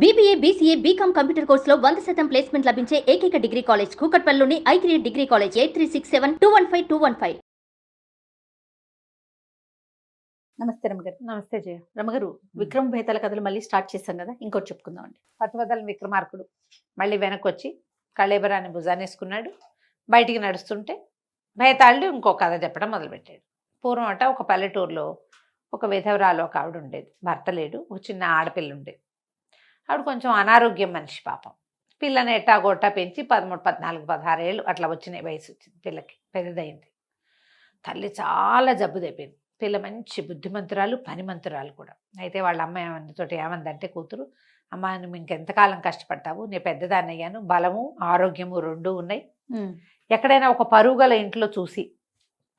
BBA, BCA, BCom computer కోర్సులో 100% placement లభించే ఏకైక డిగ్రీ కాలేజ్ కూకట్పల్లిలోని ఐ3 డిగ్రీ కాలేజ్ 8367215215. నమస్తే రమగారు. నమస్తే జయ. రమగారు, విక్రమ్ బేతాళ కథలు మళ్ళీ స్టార్ట్ చేశాం కదా, ఇంకోటి చెప్పుకుందామండి. పట్టువదలని విక్రమార్కుడు మళ్ళీ వెనక్కి వచ్చి కళేబరాన్ని భుజానేసుకున్నాడు. బయటికి నడుస్తుంటే బేతాళుడు ఇంకో కథ చెప్పడం మొదలుపెట్టాడు. పూర్వం అట ఒక పల్లెటూరులో ఒక విధవరాలు ఒక ఆవిడ ఉండేది. భర్త లేడు, ఒక చిన్న ఆడపిల్ల ఉండేది. ఆవిడ కొంచెం అనారోగ్యం మనిషి పాపం. పిల్లని ఎట్టాగొట్టా పెంచి 13, 14, 16 ఏళ్ళు అట్లా వచ్చినాయి. వయసు వచ్చింది పిల్లకి, పెద్దదైంది. తల్లి చాలా జబ్బు తెప్పింది. పిల్ల మంచి బుద్ధిమంతురాలు, పనిమంతురాలు కూడా. అయితే వాళ్ళ అమ్మ ఏమందంటే కూతురు, అమ్మ నువ్వు ఇంకెంతకాలం కష్టపడతావు, నేను పెద్దదాన్ని అయ్యాను, బలము ఆరోగ్యము రెండూ ఉన్నాయి, ఎక్కడైనా ఒక పరుగుల ఇంట్లో చూసి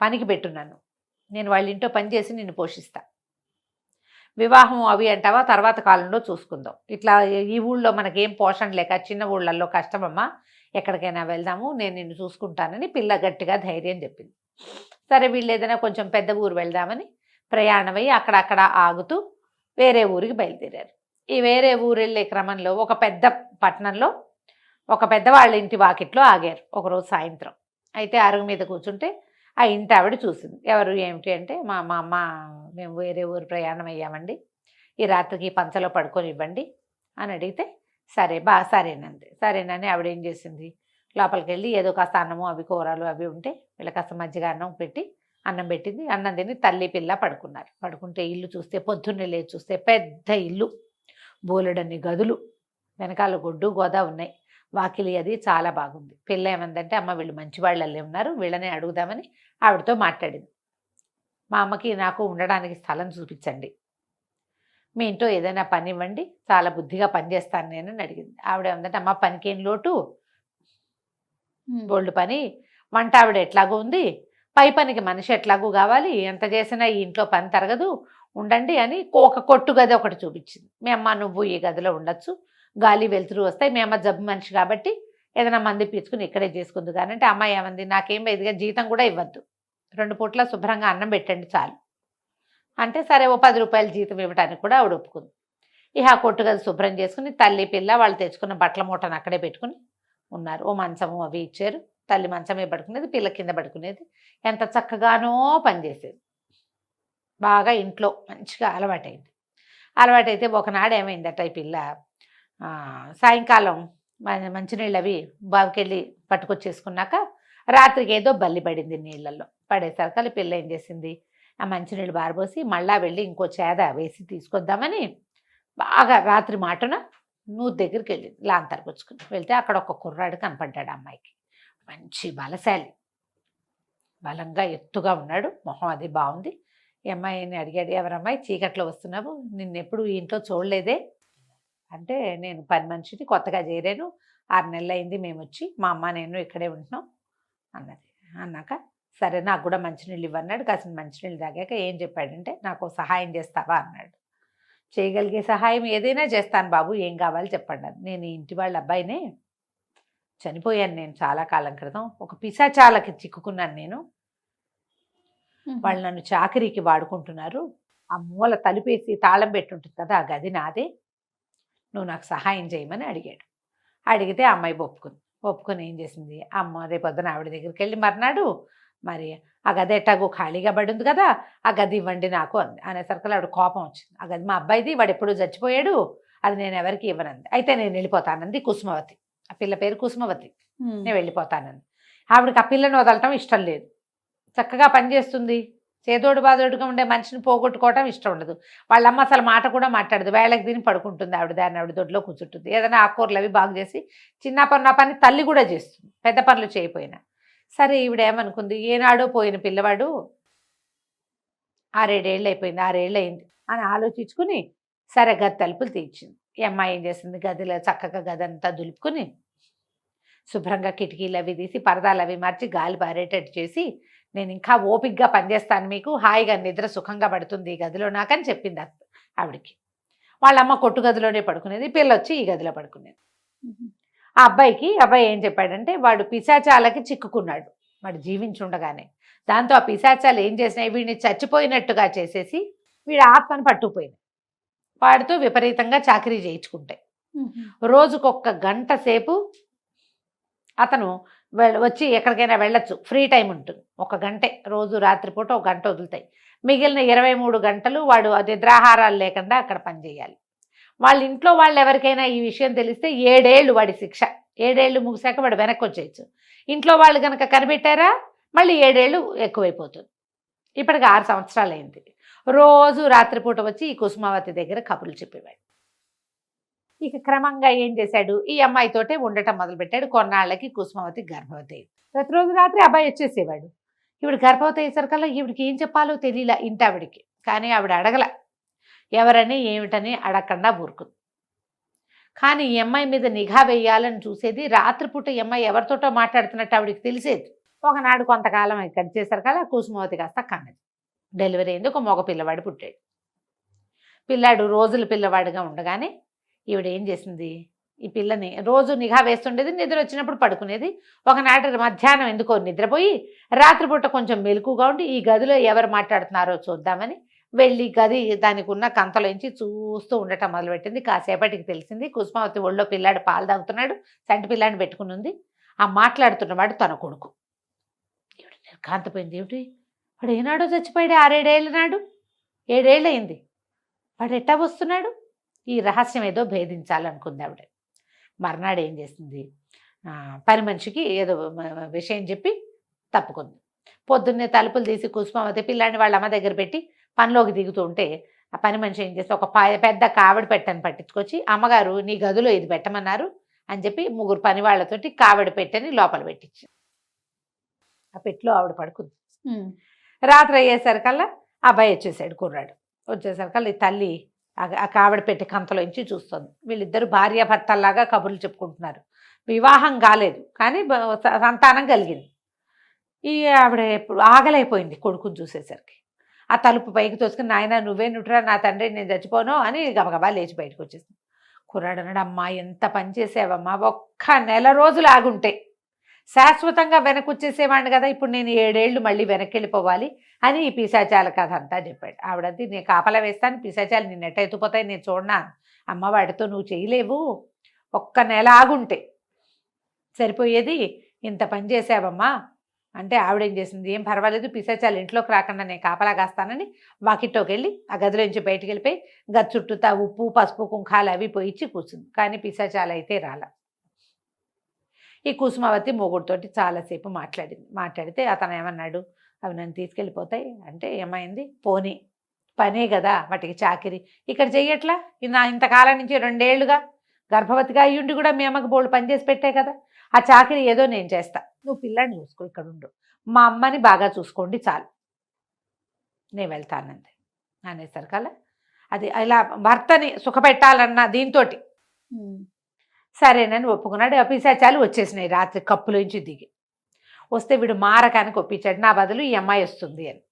పనికి పెట్టున్నాను, నేను వాళ్ళ ఇంట్లో పనిచేసి నిన్ను పోషిస్తా, వివాహం అవి అంటావా తర్వాత కాలంలో చూసుకుందాం, ఇట్లా ఈ ఊళ్ళో మనకేం పోషణ లేక చిన్న ఊళ్ళల్లో కష్టమమ్మా, ఎక్కడికైనా వెళ్దాము, నేను నిన్ను చూసుకుంటానని పిల్ల గట్టిగా ధైర్యం చెప్పింది. సరే వీళ్ళు ఏదైనా కొంచెం పెద్ద ఊరు వెళ్దామని ప్రయాణమై అక్కడక్కడ ఆగుతూ వేరే ఊరికి బయలుదేరారు. ఈ వేరే ఊరు వెళ్ళే క్రమంలో ఒక పెద్ద పట్టణంలో ఒక పెద్దవాళ్ళ ఇంటి వాకిట్లో ఆగారు ఒకరోజు సాయంత్రం. అయితే అరుగు మీద కూర్చుంటే ఆ ఇంటి ఆవిడ చూసింది. ఎవరు ఏమిటి అంటే, మా అమ్మ మేము వేరే ఊరు ప్రయాణం అయ్యామండి, ఈ రాత్రికి పంచలో పడుకొని ఇవ్వండి అని అడిగితే సరేనని ఆవిడ ఏం చేసింది, లోపలికి వెళ్ళి ఏదో కాస్త అన్నము అవి కూరలు అవి ఉంటే వీళ్ళకి కాస్త మజ్జిగ అన్నం పెట్టి అన్నం పెట్టింది. అన్నం తిని తల్లి పిల్ల పడుకున్నారు. పడుకుంటే ఇల్లు చూస్తే పొద్దున్నే లేచి చూస్తే పెద్ద ఇల్లు, బోలెడన్ని గదులు, వెనకాల గొడ్డు గోదా ఉన్నాయి, వాకిలి అది చాలా బాగుంది. పిల్ల ఏమందంటే, అమ్మ వీళ్ళు మంచి వాళ్ళల్లే ఉన్నారు, వీళ్ళనే అడుగుదామని ఆవిడతో మాట్లాడింది. మా అమ్మకి నాకు ఉండడానికి స్థలం చూపించండి, మీ ఇంట్లో ఏదైనా పని ఇవ్వండి, చాలా బుద్ధిగా పనిచేస్తాను నేను అడిగింది. ఆవిడ ఏమందంటే, అమ్మ పనికేం లోటు, బోల్డ్ పని, వంట ఆవిడ ఎట్లాగూ ఉంది, పై పనికి మనిషి ఎట్లాగూ కావాలి, ఎంత చేసినా ఈ ఇంట్లో పని తరగదు, ఉండండి అని ఒక కొట్టు గది ఒకటి చూపించింది. మీ అమ్మ నువ్వు ఈ గదిలో ఉండొచ్చు, గాలి వెలుతురు వస్తాయి, మీ అమ్మ జబ్బు మనిషి కాబట్టి ఏదైనా మంది పీల్చుకుని ఇక్కడే చేసుకుంది. కానీ అంటే అమ్మాయి ఏమంది, నాకేం ఇదిగా జీతం కూడా ఇవ్వద్దు, 2 పూట్ల శుభ్రంగా అన్నం పెట్టండి చాలు అంటే, సరే ఓ 10 రూపాయలు జీతం ఇవ్వడానికి కూడా ఆవిడ ఒప్పుకుంది. ఇక ఆ కొట్టు గది శుభ్రం చేసుకుని తల్లి పిల్ల వాళ్ళు తెచ్చుకున్న బట్టల మూటను అక్కడే పెట్టుకుని ఉన్నారు. ఓ మంచము అవి ఇచ్చారు. తల్లి మంచమే పడుకునేది, పిల్ల కింద పడుకునేది. ఎంత చక్కగానో పనిచేసేది. బాగా ఇంట్లో మంచిగా అలవాటైతే ఒకనాడు ఏమైందట, ఈ పిల్ల సాయంకాలం మంచినీళ్ళు అవి బావికెళ్ళి పట్టుకొచ్చేసుకున్నాక రాత్రికి ఏదో బల్లి పడింది నీళ్ళల్లో. పడేసరికి పిల్ల ఏం చేసింది, ఆ మంచినీళ్ళు బారబోసి మళ్ళా వెళ్ళి ఇంకో చేద వేసి తీసుకొద్దామని బాగా రాత్రి మాటన నూరు దగ్గరికి వెళ్ళింది. లాంతర్ పుచ్చుకుని వెళ్తే అక్కడ ఒక కుర్రాడు కనపడ్డాడు. అమ్మాయికి మంచి బలశాలి, బలంగా ఎత్తుగా ఉన్నాడు, మొహం అది బాగుంది. ఈ అమ్మాయిని అడిగాడు, ఎవరమ్మాయి చీకట్లో వస్తున్నావు, నిన్నెప్పుడు ఈ ఇంట్లో చూడలేదే అంటే, నేను పని మనిషిని, కొత్తగా చేరాను, 6 నెలలు అయింది మేము వచ్చి, మా అమ్మ నేను ఇక్కడే ఉంటున్నాం అన్నది. అన్నాక సరే నాకు కూడా మంచినీళ్ళు ఇవ్వన్నాడు. కాసిన మంచినీళ్ళు తాగాక ఏం చెప్పాడంటే, నాకు సహాయం చేస్తావా అన్నాడు. చేయగలిగే సహాయం ఏదైనా చేస్తాను బాబు, ఏం కావాలి చెప్పండి. నేను ఈ ఇంటి వాళ్ళ అబ్బాయినే, చనిపోయాను నేను చాలా కాలం క్రితం, ఒక పిశాచాలకి చిక్కుకున్నాను నేను, వాళ్ళు నన్ను చాకరీకి వాడుకుంటున్నారు, ఆ మూల తలుపేసి తాళం పెట్టుంటుంది కదా, ఆ గది నాదే, నువ్వు నాకు సహాయం చేయమని అడిగాడు. అడిగితే అమ్మాయి ఒప్పుకొని ఏం చేసింది, అమ్మ రేపొద్దున ఆవిడ దగ్గరికి వెళ్ళి మర్నాడు మరి ఆ గది ఎట్టాగో ఖాళీగా పడింది కదా, ఆ గది ఇవ్వండి నాకు అంది. అనేసరికి ఆవిడ కోపం వచ్చింది. ఆ గది మా అబ్బాయిది, వాడు ఎప్పుడూ చచ్చిపోయాడు, అది నేను ఎవరికి ఇవ్వనంది. అయితే నేను వెళ్ళిపోతానంది కుసుమవతి. ఆ పిల్ల పేరు కుసుమవతి. నేను వెళ్ళిపోతానంది. ఆవిడకి ఆ పిల్లని వదలటం ఇష్టం లేదు. చక్కగా పనిచేస్తుంది, చేదోడు బాదోడుగా ఉండే మనిషిని పోగొట్టుకోవటం ఇష్టం ఉండదు. వాళ్ళమ్మ అసలు మాట కూడా మాట్లాడదు, వేళకి తిని పడుకుంటుంది, ఆవిడ దొడ్లో కూర్చుంటుంది. ఏదైనా ఆకుకూరలు అవి బాగు చేసి చిన్న పని తల్లి కూడా చేస్తుంది, పెద్ద పనులు చేయకపోయినా. సరే ఈవిడ ఏమనుకుంది, ఏనాడో పోయిన పిల్లవాడు 6-7 ఏళ్ళు అయిపోయింది, 6 ఏళ్ళు అయింది అని ఆలోచించుకుని సరే గది తలుపులు తీర్చింది. ఈ అమ్మాయి ఏం చేసింది, గదిలో చక్కగా గదంతా దులుపుకుని శుభ్రంగా కిటికీలు అవి తీసి పరదాలు అవి మార్చి గాలి పారేటట్టు చేసి, నేను ఇంకా ఓపికగా పనిచేస్తాను, మీకు హాయిగా నిద్ర సుఖంగా పడుతుంది ఈ గదిలో నాకని చెప్పింది ఆవిడికి. వాళ్ళమ్మ కొట్టు గదిలోనే పడుకునేది, పిల్ల వచ్చి ఈ గదిలో పడుకునేది. ఆ అబ్బాయి ఏం చెప్పాడంటే, వాడు పిశాచాలకి చిక్కుకున్నాడు, వాడు జీవించుండగానే. దాంతో ఆ పిశాచాలు ఏం చేసినాయి, వీడిని చచ్చిపోయినట్టుగా చేసేసి వీడి ఆత్మను పట్టుకుపోయింది, వాడితో విపరీతంగా చాకరీ చేయించుకుంటాయి. రోజుకొక్క గంట సేపు అతను వచ్చి ఎక్కడికైనా వెళ్ళొచ్చు, ఫ్రీ టైం ఉంటుంది. ఒక గంటే రోజు రాత్రిపూట ఒక గంట వదులుతాయి. మిగిలిన 23 గంటలు వాడు నిద్రాహారాలు లేకుండా అక్కడ పనిచేయాలి. వాళ్ళ ఇంట్లో వాళ్ళు ఎవరికైనా ఈ విషయం తెలిస్తే 7 ఏళ్ళు వాడి శిక్ష. 7 ఏళ్ళు ముగిశాక వాడు వెనక్కి వచ్చేయచ్చు. ఇంట్లో వాళ్ళు కనుక కనిపెట్టారా మళ్ళీ 7 ఏళ్ళు ఎక్కువైపోతుంది. ఇప్పటికి 6 సంవత్సరాలు అయింది. రోజు రాత్రిపూట వచ్చి ఈ కుసుమావతి దగ్గర కబుర్లు చెప్పేవాడు. ఇక క్రమంగా ఏం చేశాడు, ఈ అమ్మాయితోటే ఉండటం మొదలుపెట్టాడు. కొన్నాళ్ళకి కుసుమావతి గర్భవతి అయింది. ప్రతిరోజు రాత్రి అబ్బాయి వచ్చేసేవాడు. ఈవిడ గర్భవతి అయ్యేసరికల్లా ఈవిడికి ఏం చెప్పాలో తెలియలా ఇంటావిడికి. కానీ ఆవిడ అడగల, ఎవరని ఏమిటని అడగకుండా ఊరుకుంది. కానీ ఈ అమ్మాయి మీద నిఘా వేయాలని చూసేది. రాత్రిపూట ఈ అమ్మాయి ఎవరితోటో మాట్లాడుతున్నట్టు ఆవిడికి తెలిసేది. ఒకనాడు కొంతకాలం ఇక్కడ చేసరికల్లా కుసుమావతి కాస్త కన్నది. డెలివరీ అయింది. ఒక మగ పిల్లవాడు పుట్టాడు. పిల్లాడు రోజుల పిల్లవాడుగా ఉండగానే ఈవిడ ఏం చేసింది, ఈ పిల్లని రోజు నిఘా వేస్తుండేది. నిద్ర వచ్చినప్పుడు పడుకునేది. ఒకనాటి మధ్యాహ్నం ఎందుకో నిద్రపోయి రాత్రిపూట కొంచెం మెలకుగా ఉండి ఈ గదిలో ఎవరు మాట్లాడుతున్నారో చూద్దామని వెళ్ళి గది దానికి ఉన్న కంతలోంచి చూస్తూ ఉండటం మొదలుపెట్టింది. కాసేపటికి తెలిసింది కుసుమావతి ఒళ్ళో పిల్లాడు పాలు తాగుతున్నాడు. చంటి పిల్లాడిని పెట్టుకుని ఉంది. ఆ మాట్లాడుతున్నవాడు తన కొడుకు. ఈవిడ నిర్ఘాంతపోయింది. ఏమిటి వాడు ఏనాడో చచ్చిపోయాడు, 6-7 ఏళ్ళ నాడు, 7 ఏళ్ళు అయింది. వాడు ఎట్టా వస్తున్నాడు? ఈ రహస్యం ఏదో భేదించాలనుకుంది ఆవిడ. మర్నాడు ఏం చేసింది, పని మనిషికి ఏదో విషయం చెప్పి తప్పుకుంది. పొద్దున్నే తలుపులు తీసి కుసుమావతి పిల్లాడిని వాళ్ళ అమ్మ దగ్గర పెట్టి పనిలోకి దిగుతూ ఉంటే ఆ పని మనిషి ఏం చేస్తే ఒక పెద్ద కావిడి పెట్టని పట్టించుకొచ్చి, అమ్మగారు నీ గదిలో ఇది పెట్టమన్నారు అని చెప్పి 3 పని వాళ్ళతోటి కావిడి పెట్టని లోపల పెట్టించి ఆ పెట్టిలో ఆవిడ పడుకుంది. రాత్రి అయ్యేసరికల్లా అబ్బాయి వచ్చేసాడు. కుర్రాడు వచ్చేసరికల్లా ఈ తల్లి ఆ కావిడ పెట్టి కంతలోంచి చూస్తుంది. వీళ్ళిద్దరు భార్యాభర్తల్లాగా కబుర్లు చెప్పుకుంటున్నారు. వివాహం కాలేదు కానీ సంతానం కలిగింది. ఈ ఆవిడ ఆగలైపోయింది కొడుకుని చూసేసరికి. ఆ తలుపు పైకి తోసుకుని, నాయన నువ్వే నుట్రా నా తండ్రి, నేను చచ్చిపోను అని గబగబా లేచి బయటకు వచ్చేసింది. కుర్రాడు అన్నాడు, అమ్మా ఎంత పని చేసావమ్మా, ఒక్క నెల రోజులు ఆగుంటే శాశ్వతంగా వెనక్కి వచ్చేసేవాడిని కదా, ఇప్పుడు నేను 7 ఏళ్ళు మళ్ళీ వెనక్కి వెళ్ళిపోవాలి అని ఈ పిశాచాల కథ అంతా చెప్పాడు. ఆవిడంది, నేను కాపలా వేస్తాను, పిశాచాలు నిన్ను ఎట్ట ఎత్తుపోతాయి నేను చూడనా, అమ్మ వాడితో నువ్వు చేయలేవు, ఒక్క నెల ఆగుంటే సరిపోయేది, ఇంత పని చేసావమ్మా అంటే ఆవిడేం చేసింది, ఏం పర్వాలేదు పిశాచాలు ఇంట్లోకి రాకుండా నేను కాపలా కాస్తానని వాకిట్లోకి వెళ్ళి ఆ గదిలోంచి బయటికి వెళ్ళిపోయి గది చుట్టూతా ఉప్పు పసుపు కుంకాలు అవి పోయిచ్చి కూర్చుంది. కానీ పిశాచాలు అయితే రాల. ఈ కుసుమావతి మొగుడితోటి చాలాసేపు మాట్లాడితే అతను ఏమన్నాడు, అవి నన్ను తీసుకెళ్ళిపోతాయి అంటే ఏమైంది, పోనీ పనే కదా వాటికి చాకిరి, ఇక్కడ చెయ్యట్లా, ఇంతకాలం నుంచి 2 ఏళ్ళుగా గర్భవతిగా అయ్యుండి కూడా మీ అమ్మకి బోళ్ళు పనిచేసి పెట్టే కదా, ఆ చాకిరి ఏదో నేను చేస్తా, నువ్వు పిల్లాడిని చూసుకో, ఇక్కడ ఉండు, మా అమ్మని బాగా చూసుకోండి చాలు, నేను వెళ్తానంది అనేసరికల్లా అది ఇలా భర్తని సుఖపెట్టాలన్న దీంతో సరేనని ఒప్పుకున్నాడు. ఆ పిశాచాలు వచ్చేసినాయి రాత్రి కప్పులోంచి దిగి వస్తే వీడు మారకానికి ఒప్పించాడు, నా బదులు ఈ అమ్మాయి వస్తుంది అని.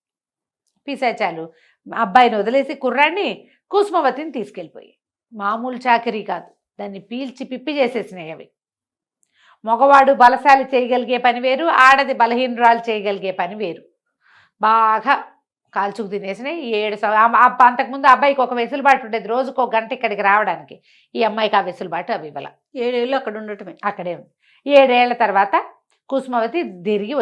పిశాచాలు అబ్బాయిని వదిలేసి కుర్రాడిని కుసుమవతిని తీసుకెళ్ళిపోయి, మామూలు చాకరీ కాదు, దాన్ని పీల్చి పిప్పి చేసేసినాయి అవి. మగవాడు బలశాలి చేయగలిగే పని వేరు, ఆడది బలహీనురాలు చేయగలిగే పని వేరు. బాగా కాల్చుకు తినేసినాయి. 7 అంతకుముందు అబ్బాయికి ఒక వెసులుబాటు ఉండేది, రోజుకు 1 గంట ఇక్కడికి రావడానికి. ఈ అమ్మాయికి ఆ వెసులుబాటు అవి ఇవ్వాల. 7 ఏళ్ళు అక్కడ ఉండటమే, అక్కడే ఉంది. 7 ఏళ్ల తర్వాత కుసుమవతి తిరిగి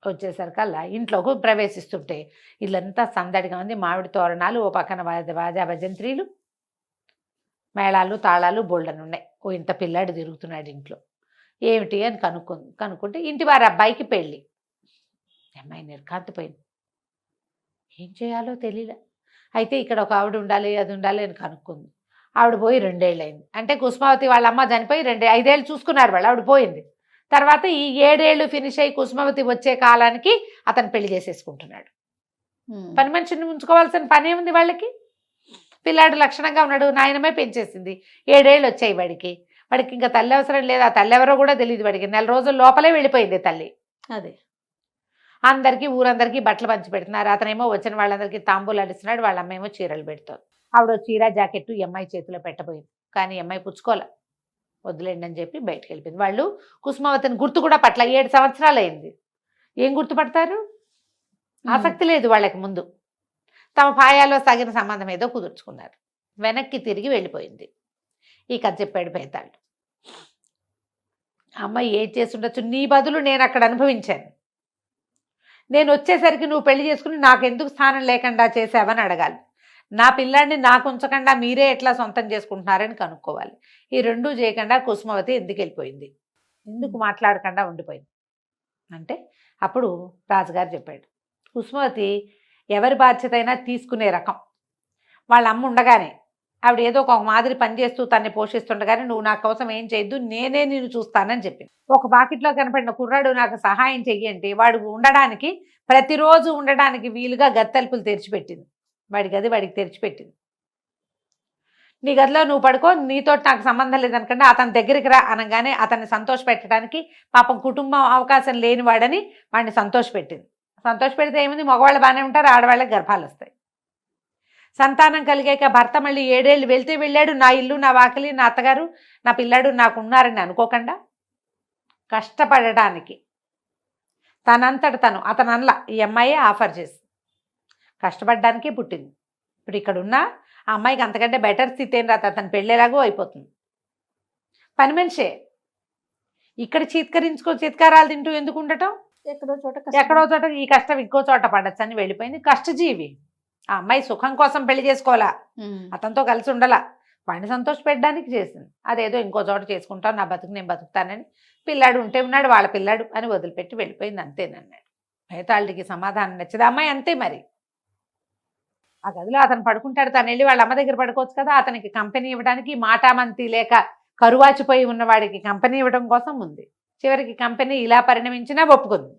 వచ్చేసరికల్లా ఇంట్లోకి ప్రవేశిస్తుంటే ఇల్లంతా సందడిగా ఉంది. మామిడి తోరణాలు, ఓ పక్కన బాజా భజంత్రీలు, మేళాలు తాళాలు బోల్డన్ ఉన్నాయి. ఓ ఇంత పిల్లాడు తిరుగుతున్నాడు ఇంట్లో, ఏమిటి అని కనుక్కుంటే ఇంటి వారి అబ్బాయికి పెళ్ళి. అమ్మాయి నిర్ఘాంతపోయింది, ఏం చేయాలో తెలియలే. అయితే ఇక్కడ ఒక ఆవిడ ఉండాలి, అది ఉండాలి అని కనుక్కుంది. ఆవిడ పోయి 2 ఏళ్ళు అయింది. అంటే కుసుమావతి వాళ్ళ అమ్మ చనిపోయి 5 ఏళ్ళు చూసుకున్నారు వాళ్ళు, ఆవిడ పోయింది. తర్వాత ఈ 7 ఏళ్ళు ఫినిష్ అయ్యి కుసుమావతి వచ్చే కాలానికి అతను పెళ్లి చేసేసుకుంటున్నాడు. పని మనిషిని ఉంచుకోవాల్సిన పని ఏముంది వాళ్ళకి, పిల్లాడు లక్షణంగా ఉన్నాడు, నాయనమే పెంచేసింది, 7 ఏళ్ళు వచ్చాయి వాడికి ఇంకా తల్లి అవసరం లేదు. ఆ తల్లి ఎవరో కూడా తెలియదు వాడికి. 4 రోజుల లోపలే వెళ్ళిపోయింది తల్లి. అదే అందరికీ ఊరందరికీ బట్టలు పంచి పెడుతున్నారు. అతనేమో వచ్చిన వాళ్ళందరికీ తాంబూలాలు ఇస్తున్నాడు, వాళ్ళ అమ్మేమో చీరలు పెడుతుంది. ఆవిడ చీర జాకెట్టు ఈ అమ్మాయి చేతిలో పెట్టబోయింది, కానీ అమ్మాయి పుచ్చుకోలే, వదిలేండి అని చెప్పి బయటకు వెళ్ళిపోయింది. వాళ్ళు కుసుమావతిని గుర్తు కూడా పట్ల. 7 సంవత్సరాలు అయింది, ఏం గుర్తుపడతారు, ఆసక్తి లేదు వాళ్ళకి. ముందు తమ పాయాలో సాగిన సంబంధం ఏదో కుదుర్చుకున్నారు, వెనక్కి తిరిగి వెళ్ళిపోయింది. ఈ కథ చెప్పాడు బేతాళుడు. అమ్మాయి ఏం చేస్తుండొచ్చు, నీ బదులు నేను అక్కడ అనుభవించాను, నేను వచ్చేసరికి నువ్వు పెళ్లి చేసుకుని నాకెందుకు స్థానం లేకుండా చేసావని అడగాలి, నా పిల్లాడిని నాకు ఉంచకుండా మీరే ఎట్లా సొంతం చేసుకుంటున్నారని కనుక్కోవాలి. ఈ రెండూ చేయకుండా కుసుమవతి ఎందుకు వెళ్ళిపోయింది, ఎందుకు మాట్లాడకుండా ఉండిపోయింది అంటే అప్పుడు రాజుగారు చెప్పాడు, కుసుమవతి ఎవరి బాధ్యత అయినా తీసుకునే రకం. వాళ్ళ అమ్మ ఉండగానే ఆవిడ ఏదో ఒక మాదిరి పనిచేస్తూ తన్ని పోషిస్తుండగానే నువ్వు నా కోసం ఏం చేయొద్దు, నేనే నేను చూస్తానని చెప్పింది. ఒక బాకెట్లో కనపడిన కుర్రాడు నాకు సహాయం చెయ్యంటే వాడు ఉండడానికి, ప్రతిరోజు ఉండడానికి వీలుగా గత్తెలుపులు తెరిచిపెట్టింది. వాడి గది వాడికి తెరిచిపెట్టింది. నీ గదిలో నువ్వు పడుకో, నీతో నాకు సంబంధం లేదనుకంటే అతని దగ్గరికి రా అనగానే అతన్ని సంతోష పెట్టడానికి, పాపం కుటుంబం అవకాశం లేనివాడని వాడిని సంతోషపెట్టింది. సంతోషపెడితే ఏముంది, మగవాళ్ళు బాగానే ఉంటారు, ఆడవాళ్ళకి గర్భాలు వస్తాయి. సంతానం కలిగాక భర్త మళ్ళీ 7 ఏళ్ళు వెళ్తే వెళ్ళాడు, నా ఇల్లు నా వాకిలి నా అత్తగారు నా పిల్లాడు నాకు ఉన్నారని అనుకోకుండా కష్టపడడానికి తనంతట తను అతను అనలా, ఈ అమ్మాయే ఆఫర్ చేసి కష్టపడడానికే పుట్టింది. ఇప్పుడు ఇక్కడ ఉన్న ఆ అమ్మాయికి అంతకంటే బెటర్ స్థితి ఏం రాదు, అతను పెళ్ళేలాగో అయిపోతుంది. పని మనిషే ఇక్కడ చిత్కారాలు తింటూ ఎందుకు ఉండటం, ఎక్కడో చోట ఈ కష్టం ఇంకో చోట పడచ్చు అని వెళ్ళిపోయింది. కష్టజీవి. ఆ అమ్మాయి సుఖం కోసం పెళ్లి చేసుకోవాలా, అతనితో కలిసి ఉండాలా, వాడిని సంతోష పెట్టడానికి చేసింది. అదేదో ఇంకో చోట చేసుకుంటాను, నా బతుకు నేను బతుకుతానని, పిల్లాడు ఉంటే ఉన్నాడు వాళ్ళ పిల్లాడు అని వదిలిపెట్టి వెళ్ళిపోయింది, అంతేనన్నాడు. బేతాళుడికి సమాధానం నచ్చదు. అమ్మాయి అంతే మరి. ఆ గదిలో అతను పడుకుంటాడు, తను వెళ్ళి వాళ్ళ అమ్మ దగ్గర పడుకోవచ్చు కదా. అతనికి కంపెనీ ఇవ్వడానికి మాటామంతి లేక కరువాచిపోయి ఉన్నవాడికి కంపెనీ ఇవ్వడం కోసం ఉంది. చివరికి కంపెనీ ఇలా పరిణమించినా ఒప్పుకుంది.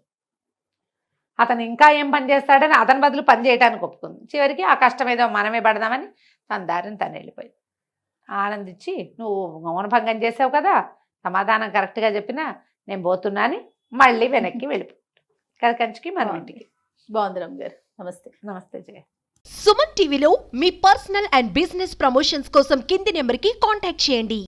అతను ఇంకా ఏం పని చేస్తాడని అతని బదులు పని చేయడానికి ఒప్పుకుంది. చివరికి ఆ కష్టం ఏదో మనమే పడదామని తన దారిని తను వెళ్ళిపోయింది. ఆనందించి నువ్వు మౌనభంగం చేసావు కదా, సమాధానం కరెక్ట్గా చెప్పినా నేను పోతున్నా అని మళ్ళీ వెనక్కి వెళ్ళిపోయాడు. కథ కంచికి మనం ఇంటికి. బాగుంది రమ్య గారు. నమస్తే. నమస్తే జయ. సుమన్ టీవీలో మీ పర్సనల్ అండ్ బిజినెస్ ప్రమోషన్స్ కోసం కింది నెంబర్కి కాంటాక్ట్ చేయండి.